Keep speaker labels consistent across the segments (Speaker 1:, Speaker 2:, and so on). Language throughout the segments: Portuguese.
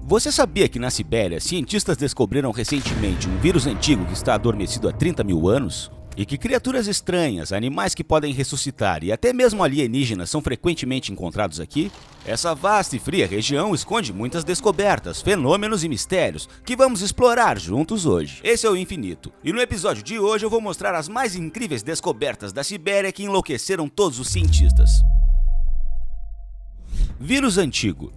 Speaker 1: Você sabia que na Sibéria, cientistas descobriram recentemente um vírus antigo que está adormecido há 30 mil anos? E que criaturas estranhas, animais que podem ressuscitar e até mesmo alienígenas são frequentemente encontrados aqui? Essa vasta e fria região esconde muitas descobertas, fenômenos e mistérios que vamos explorar juntos hoje. Esse é o Infinito, e no episódio de hoje eu vou mostrar as mais incríveis descobertas da Sibéria que enlouqueceram todos os cientistas. Vírus antigo.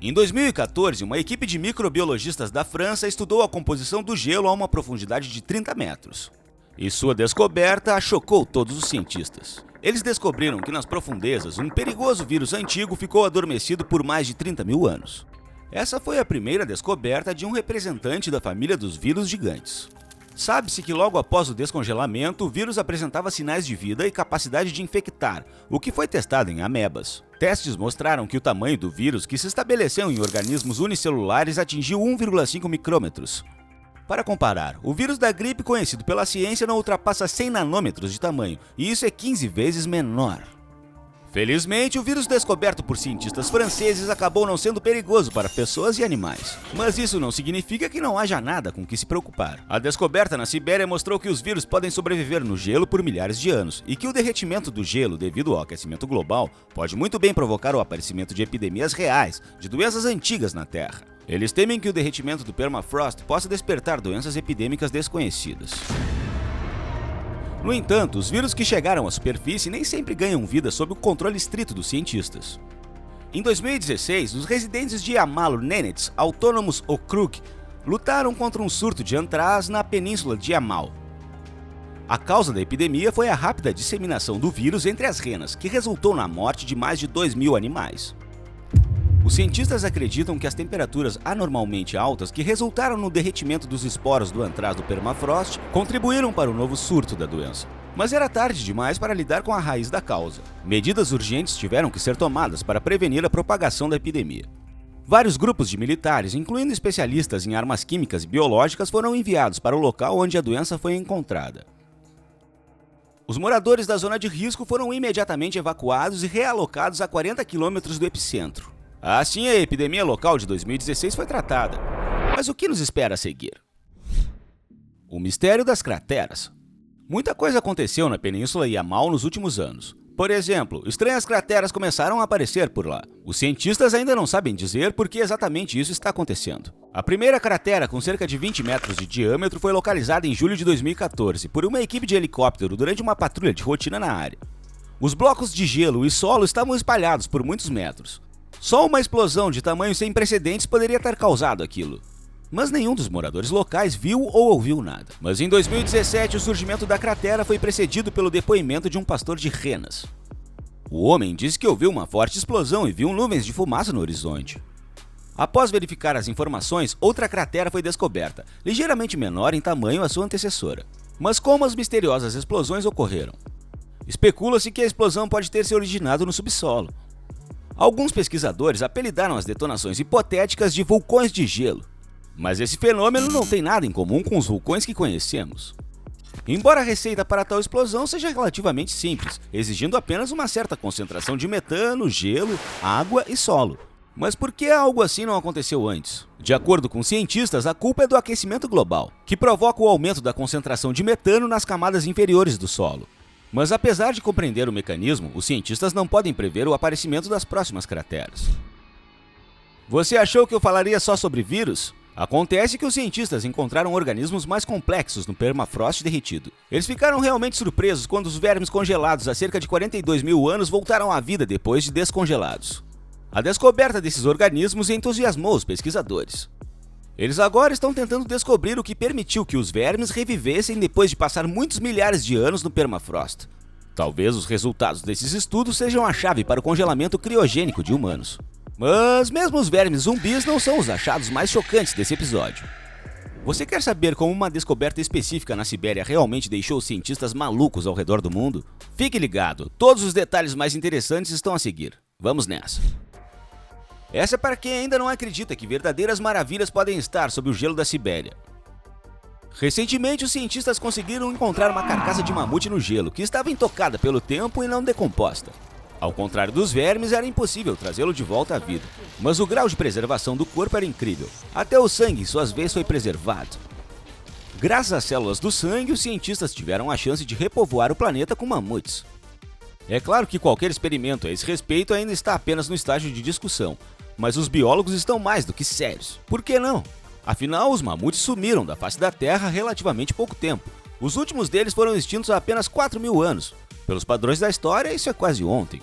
Speaker 1: Em 2014, uma equipe de microbiologistas da França estudou a composição do gelo a uma profundidade de 30 metros. E sua descoberta chocou todos os cientistas. Eles descobriram que nas profundezas, um perigoso vírus antigo ficou adormecido por mais de 30 mil anos. Essa foi a primeira descoberta de um representante da família dos vírus gigantes. Sabe-se que logo após o descongelamento, o vírus apresentava sinais de vida e capacidade de infectar, o que foi testado em amebas. Testes mostraram que o tamanho do vírus que se estabeleceu em organismos unicelulares atingiu 1,5 micrômetros. Para comparar, o vírus da gripe conhecido pela ciência não ultrapassa 100 nanômetros de tamanho, e isso é 15 vezes menor. Felizmente, o vírus descoberto por cientistas franceses acabou não sendo perigoso para pessoas e animais. Mas isso não significa que não haja nada com que se preocupar. A descoberta na Sibéria mostrou que os vírus podem sobreviver no gelo por milhares de anos, e que o derretimento do gelo devido ao aquecimento global pode muito bem provocar o aparecimento de epidemias reais, de doenças antigas na Terra. Eles temem que o derretimento do permafrost possa despertar doenças epidêmicas desconhecidas. No entanto, os vírus que chegaram à superfície nem sempre ganham vida sob o controle estrito dos cientistas. Em 2016, os residentes de Yamalo-Nenets, autônomos Okrug, lutaram contra um surto de antraz na península de Yamal. A causa da epidemia foi a rápida disseminação do vírus entre as renas, que resultou na morte de mais de 2.000 animais. Os cientistas acreditam que as temperaturas anormalmente altas que resultaram no derretimento dos esporos do antraz do permafrost contribuíram para o novo surto da doença. Mas era tarde demais para lidar com a raiz da causa. Medidas urgentes tiveram que ser tomadas para prevenir a propagação da epidemia. Vários grupos de militares, incluindo especialistas em armas químicas e biológicas, foram enviados para o local onde a doença foi encontrada. Os moradores da zona de risco foram imediatamente evacuados e realocados a 40 quilômetros do epicentro. Assim, a epidemia local de 2016 foi tratada. Mas o que nos espera a seguir? O mistério das crateras. Muita coisa aconteceu na Península Yamal nos últimos anos. Por exemplo, estranhas crateras começaram a aparecer por lá. Os cientistas ainda não sabem dizer por que exatamente isso está acontecendo. A primeira cratera, com cerca de 20 metros de diâmetro, foi localizada em julho de 2014 por uma equipe de helicóptero durante uma patrulha de rotina na área. Os blocos de gelo e solo estavam espalhados por muitos metros. Só uma explosão de tamanho sem precedentes poderia ter causado aquilo. Mas nenhum dos moradores locais viu ou ouviu nada. Mas em 2017, o surgimento da cratera foi precedido pelo depoimento de um pastor de renas. O homem disse que ouviu uma forte explosão e viu nuvens de fumaça no horizonte. Após verificar as informações, outra cratera foi descoberta, ligeiramente menor em tamanho à sua antecessora. Mas como as misteriosas explosões ocorreram? Especula-se que a explosão pode ter se originado no subsolo. Alguns pesquisadores apelidaram as detonações hipotéticas de vulcões de gelo. Mas esse fenômeno não tem nada em comum com os vulcões que conhecemos. Embora a receita para tal explosão seja relativamente simples, exigindo apenas uma certa concentração de metano, gelo, água e solo. Mas por que algo assim não aconteceu antes? De acordo com cientistas, a culpa é do aquecimento global, que provoca o aumento da concentração de metano nas camadas inferiores do solo. Mas apesar de compreender o mecanismo, os cientistas não podem prever o aparecimento das próximas crateras. Você achou que eu falaria só sobre vírus? Acontece que os cientistas encontraram organismos mais complexos no permafrost derretido. Eles ficaram realmente surpresos quando os vermes congelados há cerca de 42 mil anos voltaram à vida depois de descongelados. A descoberta desses organismos entusiasmou os pesquisadores. Eles agora estão tentando descobrir o que permitiu que os vermes revivessem depois de passar muitos milhares de anos no permafrost. Talvez os resultados desses estudos sejam a chave para o congelamento criogênico de humanos. Mas mesmo os vermes zumbis não são os achados mais chocantes desse episódio. Você quer saber como uma descoberta específica na Sibéria realmente deixou os cientistas malucos ao redor do mundo? Fique ligado, todos os detalhes mais interessantes estão a seguir. Vamos nessa! Essa é para quem ainda não acredita que verdadeiras maravilhas podem estar sob o gelo da Sibéria. Recentemente, os cientistas conseguiram encontrar uma carcaça de mamute no gelo, que estava intocada pelo tempo e não decomposta. Ao contrário dos vermes, era impossível trazê-lo de volta à vida, mas o grau de preservação do corpo era incrível. Até o sangue, em suas veias, foi preservado. Graças às células do sangue, os cientistas tiveram a chance de repovoar o planeta com mamutes. É claro que qualquer experimento a esse respeito ainda está apenas no estágio de discussão, mas os biólogos estão mais do que sérios. Por que não? Afinal, os mamutes sumiram da face da Terra há relativamente pouco tempo. Os últimos deles foram extintos há apenas 4.000 anos. Pelos padrões da história, isso é quase ontem.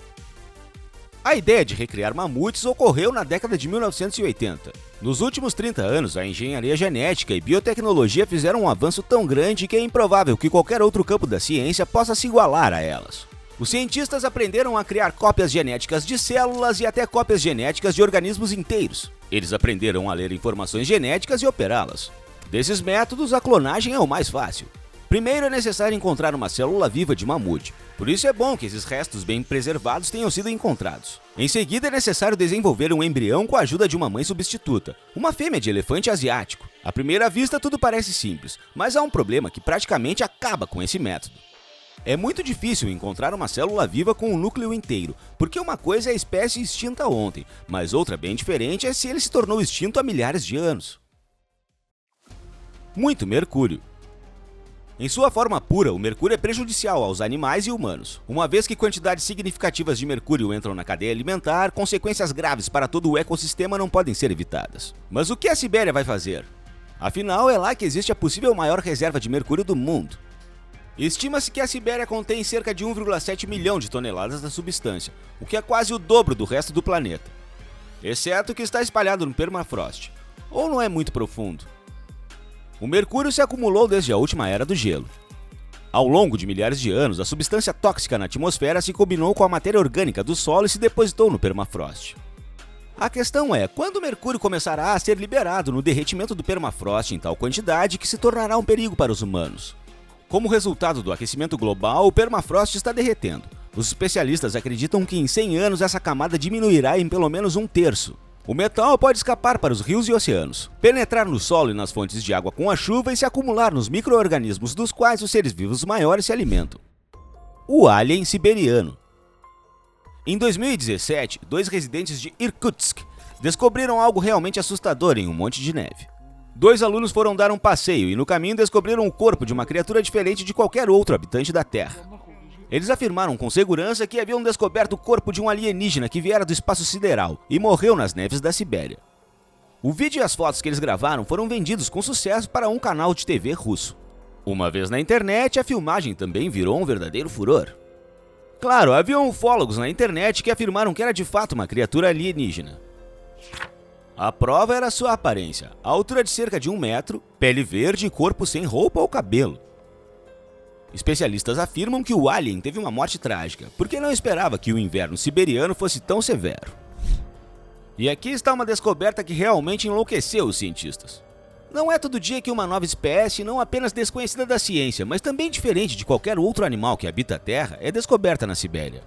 Speaker 1: A ideia de recriar mamutes ocorreu na década de 1980. Nos últimos 30 anos, a engenharia genética e biotecnologia fizeram um avanço tão grande que é improvável que qualquer outro campo da ciência possa se igualar a elas. Os cientistas aprenderam a criar cópias genéticas de células e até cópias genéticas de organismos inteiros. Eles aprenderam a ler informações genéticas e operá-las. Desses métodos, a clonagem é o mais fácil. Primeiro é necessário encontrar uma célula viva de mamute, por isso é bom que esses restos bem preservados tenham sido encontrados. Em seguida é necessário desenvolver um embrião com a ajuda de uma mãe substituta, uma fêmea de elefante asiático. À primeira vista tudo parece simples, mas há um problema que praticamente acaba com esse método. É muito difícil encontrar uma célula viva com um núcleo inteiro, porque uma coisa é a espécie extinta ontem, mas outra bem diferente é se ele se tornou extinto há milhares de anos. Muito mercúrio. Em sua forma pura, o mercúrio é prejudicial aos animais e humanos. Uma vez que quantidades significativas de mercúrio entram na cadeia alimentar, consequências graves para todo o ecossistema não podem ser evitadas. Mas o que a Sibéria vai fazer? Afinal, é lá que existe a possível maior reserva de mercúrio do mundo. Estima-se que a Sibéria contém cerca de 1,7 milhão de toneladas da substância, o que é quase o dobro do resto do planeta. Exceto que está espalhado no permafrost, ou não é muito profundo. O mercúrio se acumulou desde a última era do gelo. Ao longo de milhares de anos, a substância tóxica na atmosfera se combinou com a matéria orgânica do solo e se depositou no permafrost. A questão é, quando o mercúrio começará a ser liberado no derretimento do permafrost em tal quantidade que se tornará um perigo para os humanos? Como resultado do aquecimento global, o permafrost está derretendo. Os especialistas acreditam que em 100 anos essa camada diminuirá em pelo menos 1/3. O metal pode escapar para os rios e oceanos, penetrar no solo e nas fontes de água com a chuva e se acumular nos micro-organismos dos quais os seres vivos maiores se alimentam. O alien siberiano. Em 2017, 2 residentes de Irkutsk descobriram algo realmente assustador em um monte de neve. 2 alunos foram dar um passeio e no caminho descobriram o corpo de uma criatura diferente de qualquer outro habitante da Terra. Eles afirmaram com segurança que haviam descoberto o corpo de um alienígena que viera do espaço sideral e morreu nas neves da Sibéria. O vídeo e as fotos que eles gravaram foram vendidos com sucesso para um canal de TV russo. Uma vez na internet, a filmagem também virou um verdadeiro furor. Claro, havia ufólogos na internet que afirmaram que era de fato uma criatura alienígena. A prova era sua aparência, a altura de cerca de 1 metro, pele verde e corpo sem roupa ou cabelo. Especialistas afirmam que o alien teve uma morte trágica, porque não esperava que o inverno siberiano fosse tão severo. E aqui está uma descoberta que realmente enlouqueceu os cientistas. Não é todo dia que uma nova espécie, não apenas desconhecida da ciência, mas também diferente de qualquer outro animal que habita a Terra, é descoberta na Sibéria.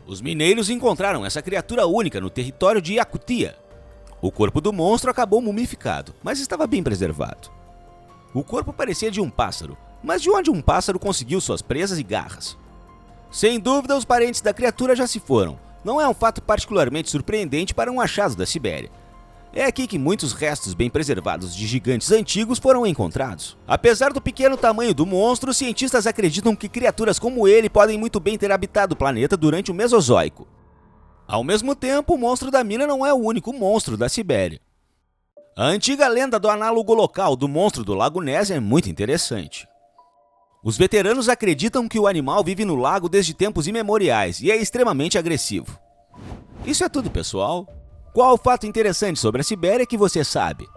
Speaker 1: Os mineiros encontraram essa criatura única no território de Yakutia. O corpo do monstro acabou mumificado, mas estava bem preservado. O corpo parecia de um pássaro, mas de onde um pássaro conseguiu suas presas e garras? Sem dúvida, os parentes da criatura já se foram. Não é um fato particularmente surpreendente para um achado da Sibéria. É aqui que muitos restos bem preservados de gigantes antigos foram encontrados. Apesar do pequeno tamanho do monstro, cientistas acreditam que criaturas como ele podem muito bem ter habitado o planeta durante o Mesozoico. Ao mesmo tempo, o monstro da mina não é o único monstro da Sibéria. A antiga lenda do análogo local do monstro do Lago Ness é muito interessante. Os veteranos acreditam que o animal vive no lago desde tempos imemoriais e é extremamente agressivo. Isso é tudo, pessoal. Qual o fato interessante sobre a Sibéria que você sabe?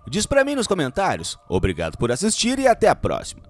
Speaker 1: Diz pra mim nos comentários. Obrigado por assistir e até a próxima.